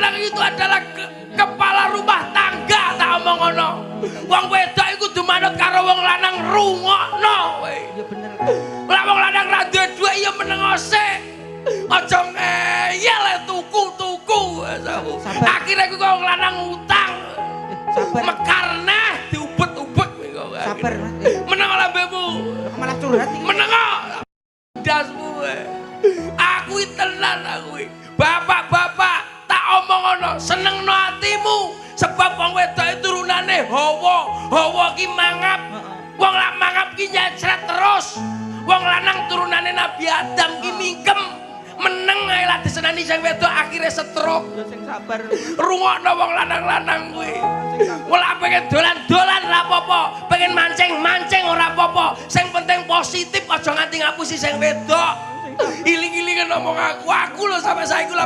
lanang itu adalah kepala rumah tangga, tak omong ngono. Wong wedok iku kudu manut karo wong lanang rungokno kowe. Iya bener. Lah wong lanang ra duwe dhuwit ya menengose. Aja ngeyel tuku-tuku. Akhire ku wong lanang utang. Sabar. Mekarna diubet-ubet kowe. Sabar, Mas. Meneng lambemu. Malah curhat iki. Meneng dasmu. Aku tenan aku. Bapak-bapak tak omong ngono, senengno atimu sebab wong wedok turunane hawa ki mangap. Wong lak mangap ki nyecret terus. Wong lanang turunane Nabi Adam ki mingkem. Meneng ae lah disenani sing wedok akhire stroke. Ya sing sabar. Rungokno wong lanang-lanang kuwi. Ora pengen dolan-dolan ora apa-apa, pengen mancing-mancing ora apa-apa. Sing penting positif aja nganti ngapusi sing wedok. Iling-ilingan ngomong aku lho sampai saiki lho